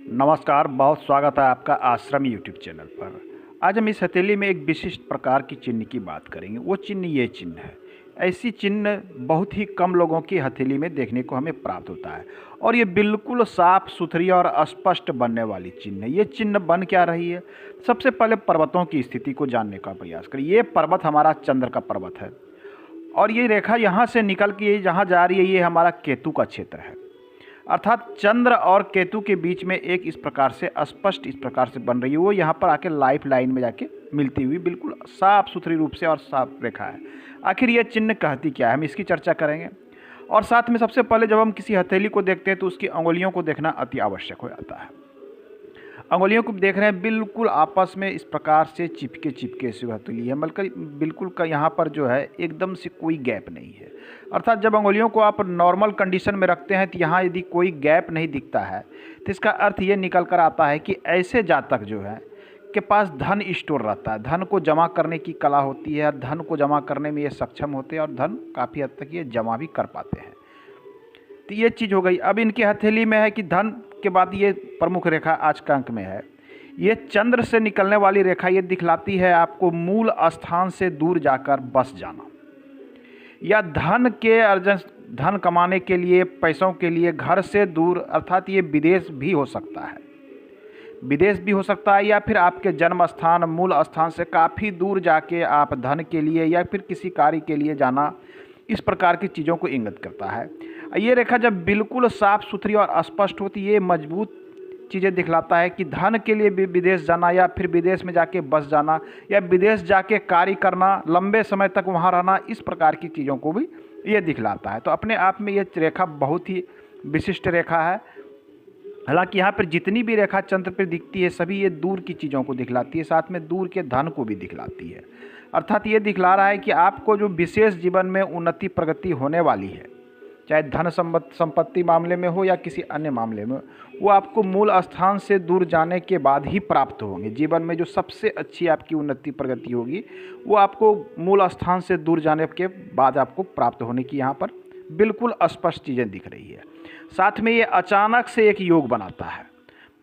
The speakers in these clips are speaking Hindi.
नमस्कार, बहुत स्वागत है आपका आश्रम यूट्यूब चैनल पर। आज हम इस हथेली में एक विशिष्ट प्रकार की चिन्ह की बात करेंगे। वो चिन्ह ये चिन्ह है। ऐसी चिन्ह बहुत ही कम लोगों की हथेली में देखने को हमें प्राप्त होता है और ये बिल्कुल साफ सुथरी और स्पष्ट बनने वाली चिन्ह है। ये चिन्ह बन क्या रही है? सबसे पहले पर्वतों की स्थिति को जानने का प्रयास करें। ये पर्वत हमारा चंद्र का पर्वत है और ये रेखा यहाँ से निकल के जहाँ जा रही है ये हमारा केतु का क्षेत्र है। अर्थात चंद्र और केतु के बीच में एक इस प्रकार से स्पष्ट इस प्रकार से बन रही है। वो यहाँ पर आके लाइफ लाइन में जाके मिलती हुई बिल्कुल साफ सुथरी रूप से और साफ रेखा है। आखिर ये चिन्ह कहती क्या है, हम इसकी चर्चा करेंगे। और साथ में सबसे पहले जब हम किसी हथेली को देखते हैं तो उसकी अंगुलियों को देखना अति आवश्यक हो जाता है। अंगुलियों को देख रहे हैं बिल्कुल आपस में इस प्रकार से चिपके से हथेली है, बल्कि बिल्कुल का यहाँ पर जो है एकदम से कोई गैप नहीं है। अर्थात जब अंगुलियों को आप नॉर्मल कंडीशन में रखते हैं तो यहाँ यदि कोई गैप नहीं दिखता है तो इसका अर्थ ये निकल कर आता है कि ऐसे जातक जो है के पास धन स्टोर रहता है, धन को जमा करने की कला होती है और धन को जमा करने में ये सक्षम होते हैं और धन काफ़ी हद तक ये जमा भी कर पाते हैं। तो ये चीज़ हो गई। अब इनकी हथेली में है कि धन के बाद ये प्रमुख रेखा आज का अंक में है। ये चंद्र से निकलने वाली रेखा ये दिखलाती है आपको मूल स्थान से दूर जाकर बस जाना या धन के अर्जन, धन कमाने के लिए, पैसों के लिए घर से दूर, अर्थात ये विदेश भी हो सकता है, विदेश भी हो सकता है या फिर आपके जन्म स्थान मूल स्थान से काफ़ी दूर जाके आप धन के लिए या फिर किसी कार्य के लिए जाना, इस प्रकार की चीज़ों को इंगित करता है। ये रेखा जब बिल्कुल साफ सुथरी और स्पष्ट होती है, ये मजबूत चीज़ें दिखलाता है कि धन के लिए भी विदेश जाना या फिर विदेश में जाके बस जाना या विदेश जाके कार्य करना, लंबे समय तक वहाँ रहना, इस प्रकार की चीज़ों को भी ये दिखलाता है। तो अपने आप में ये रेखा बहुत ही विशिष्ट रेखा है। हालांकि यहाँ पर जितनी भी रेखा चंद्र पर दिखती है सभी ये दूर की चीज़ों को दिखलाती है, साथ में दूर के धन को भी दिखलाती है। अर्थात ये दिखला रहा है कि आपको जो विशेष जीवन में उन्नति प्रगति होने वाली है, चाहे धन संपत्ति मामले में हो या किसी अन्य मामले में, वो आपको मूल स्थान से दूर जाने के बाद ही प्राप्त होंगे। जीवन में जो सबसे अच्छी आपकी उन्नति प्रगति होगी वो आपको मूल स्थान से दूर जाने के बाद आपको प्राप्त होने की यहाँ पर बिल्कुल स्पष्ट चीज़ें दिख रही है। साथ में ये अचानक से एक योग बनाता है।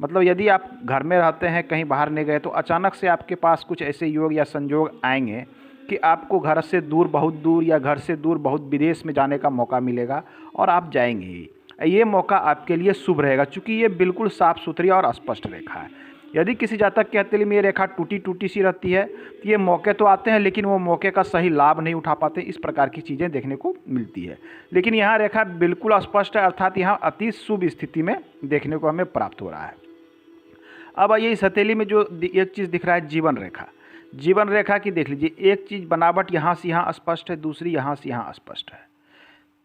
मतलब यदि आप घर में रहते हैं, कहीं बाहर नहीं गए, तो अचानक से आपके पास कुछ ऐसे योग या संयोग आएंगे कि आपको घर से दूर, बहुत दूर या घर से दूर बहुत विदेश में जाने का मौका मिलेगा और आप जाएंगे ही। ये मौका आपके लिए शुभ रहेगा क्योंकि ये बिल्कुल साफ़ सुथरी और स्पष्ट रेखा है। यदि किसी जातक के हथेली में ये रेखा टूटी टूटी सी रहती है तो ये मौके तो आते हैं लेकिन वो मौके का सही लाभ नहीं उठा पाते, इस प्रकार की चीज़ें देखने को मिलती है। लेकिन यहाँ रेखा बिल्कुल स्पष्ट है, अर्थात यहाँ अति शुभ स्थिति में देखने को हमें प्राप्त हो रहा है। अब आइए इस हथेली में जो एक चीज़ दिख रहा है जीवन रेखा, जीवन रेखा की देख लीजिए। एक चीज़ बनावट यहाँ से यहाँ स्पष्ट है, दूसरी यहाँ से यहाँ स्पष्ट है,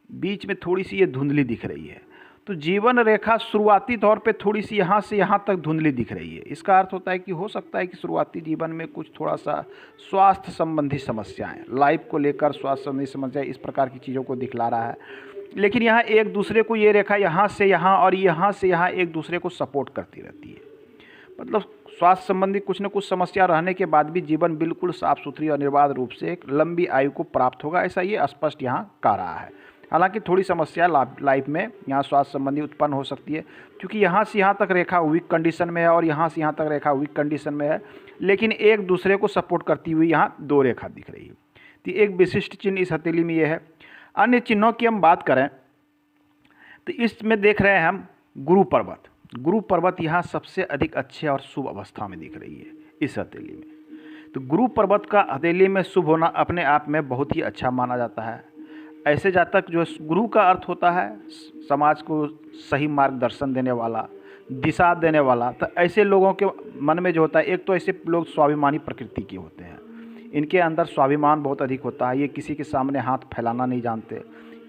बीच में थोड़ी सी ये धुंधली दिख रही है। तो जीवन रेखा शुरुआती तौर पे थोड़ी सी यहाँ से यहाँ तक धुंधली दिख रही है। इसका अर्थ होता है कि हो सकता है कि शुरुआती जीवन में कुछ थोड़ा सा स्वास्थ्य संबंधी समस्याएं, लाइफ को लेकर स्वास्थ्य संबंधी समस्याएं, इस प्रकार की चीज़ों को दिखला रहा है। लेकिन यहाँ एक दूसरे को ये रेखा यहाँ से यहाँ और यहाँ से यहाँ एक दूसरे को सपोर्ट करती रहती है। मतलब स्वास्थ्य संबंधी कुछ न कुछ समस्या रहने के बाद भी जीवन बिल्कुल साफ सुथरी और निर्बाध रूप से एक लंबी आयु को प्राप्त होगा, ऐसा ये स्पष्ट यहाँ कह रहा है। हालांकि थोड़ी समस्या लाइफ में यहाँ स्वास्थ्य संबंधी उत्पन्न हो सकती है क्योंकि यहाँ से यहाँ तक रेखा वीक कंडीशन में है और यहाँ से यहाँ तक रेखा वीक कंडीशन में है, लेकिन एक दूसरे को सपोर्ट करती हुई यहाँ दो रेखा दिख रही है। तो एक विशिष्ट चिन्ह इस हथेली में ये है। अन्य चिन्हों की हम बात करें तो इसमें देख रहे हैं हम गुरु पर्वत। गुरु पर्वत यहाँ सबसे अधिक अच्छे और शुभ अवस्था में दिख रही है इस हथेली में। तो गुरु पर्वत का हथेली में शुभ होना अपने आप में बहुत ही अच्छा माना जाता है। ऐसे जातक जो गुरु का अर्थ होता है समाज को सही मार्गदर्शन देने वाला, दिशा देने वाला, तो ऐसे लोगों के मन में जो होता है, एक तो ऐसे लोग स्वाभिमानी प्रकृति के होते हैं, इनके अंदर स्वाभिमान बहुत अधिक होता है। ये किसी के सामने हाथ फैलाना नहीं जानते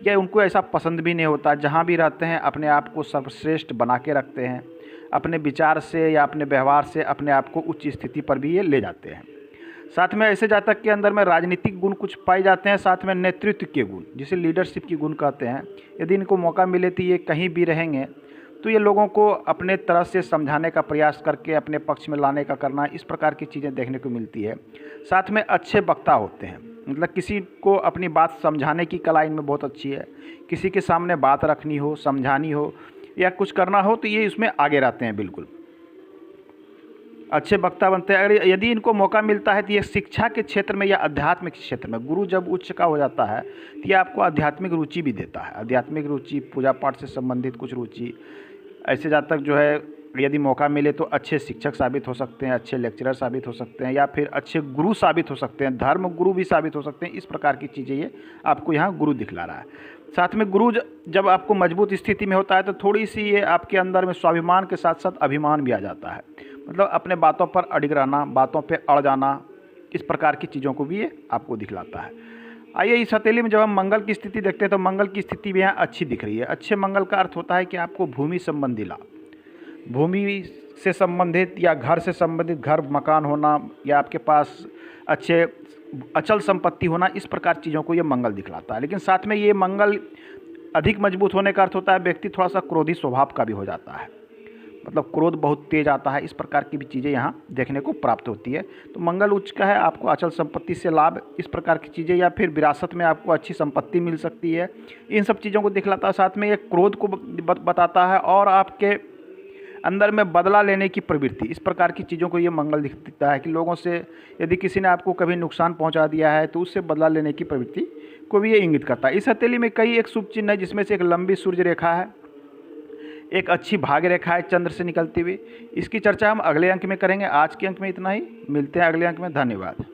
या उनको ऐसा पसंद भी नहीं होता। जहाँ भी रहते हैं अपने आप को सर्वश्रेष्ठ बना के रखते हैं, अपने विचार से या अपने व्यवहार से अपने आप को उच्च स्थिति पर भी ये ले जाते हैं। साथ में ऐसे जातक के अंदर में राजनीतिक गुण कुछ पाए जाते हैं, साथ में नेतृत्व के गुण, जिसे लीडरशिप के गुण कहते हैं। यदि इनको मौका मिले तो ये कहीं भी रहेंगे तो ये लोगों को अपने तरह से समझाने का प्रयास करके अपने पक्ष में लाने का करना, इस प्रकार की चीज़ें देखने को मिलती है। साथ में अच्छे वक्ता होते हैं, मतलब किसी को अपनी बात समझाने की कला इनमें बहुत अच्छी है। किसी के सामने बात रखनी हो, समझानी हो या कुछ करना हो तो ये इसमें आगे रहते हैं बिल्कुल। अच्छे वक्ता बनते हैं। अगर यदि इनको मौका मिलता है तो ये शिक्षा के क्षेत्र में या आध्यात्मिक क्षेत्र में, गुरु जब उच्च का हो जाता है तो ये आपको आध्यात्मिक रुचि भी देता है। आध्यात्मिक रुचि, पूजा पाठ से संबंधित कुछ रुचि, ऐसे जातक जो है यदि मौका मिले तो अच्छे शिक्षक साबित हो सकते हैं, अच्छे लेक्चरर साबित हो सकते हैं, या फिर अच्छे गुरु साबित हो सकते हैं, धर्म गुरु भी साबित हो सकते हैं। इस प्रकार की चीज़ें ये आपको यहाँ गुरु दिखला रहा है। साथ में गुरु जब आपको मजबूत स्थिति में होता है तो थोड़ी सी ये आपके अंदर में स्वाभिमान के साथ साथ अभिमान भी आ जाता है। मतलब अपने बातों पर अडिग रहना, बातों पे अड़ जाना, इस प्रकार की चीज़ों को भी ये आपको दिखलाता है। आइए इस हथेली में जब हम मंगल की स्थिति देखते हैं तो मंगल की स्थिति भी यहाँ अच्छी दिख रही है। अच्छे मंगल का अर्थ होता है कि आपको भूमि संबंधी लाभ, भूमि से संबंधित या घर से संबंधित, घर मकान होना या आपके पास अच्छे अचल संपत्ति होना, इस प्रकार चीज़ों को ये मंगल दिखलाता है। लेकिन साथ में ये मंगल अधिक मजबूत होने का अर्थ होता है व्यक्ति थोड़ा सा क्रोधी स्वभाव का भी हो जाता है, मतलब क्रोध बहुत तेज आता है। इस प्रकार की भी चीज़ें यहाँ देखने को प्राप्त होती है। तो मंगल उच्च का है, आपको अचल संपत्ति से लाभ, इस प्रकार की चीज़ें, या फिर विरासत में आपको अच्छी संपत्ति मिल सकती है, इन सब चीज़ों को दिखलाता है। साथ में ये क्रोध को बताता है और आपके अंदर में बदला लेने की प्रवृत्ति, इस प्रकार की चीज़ों को ये मंगल दिखता है कि लोगों से यदि किसी ने आपको कभी नुकसान पहुंचा दिया है तो उससे बदला लेने की प्रवृत्ति को भी ये इंगित करता है। इस हथेली में कई एक शुभ चिन्ह है, जिसमें से एक लंबी सूर्य रेखा है, एक अच्छी भाग्य रेखा है चंद्र से निकलती हुई। इसकी चर्चा हम अगले अंक में करेंगे। आज के अंक में इतना ही, मिलते हैं अगले अंक में। धन्यवाद।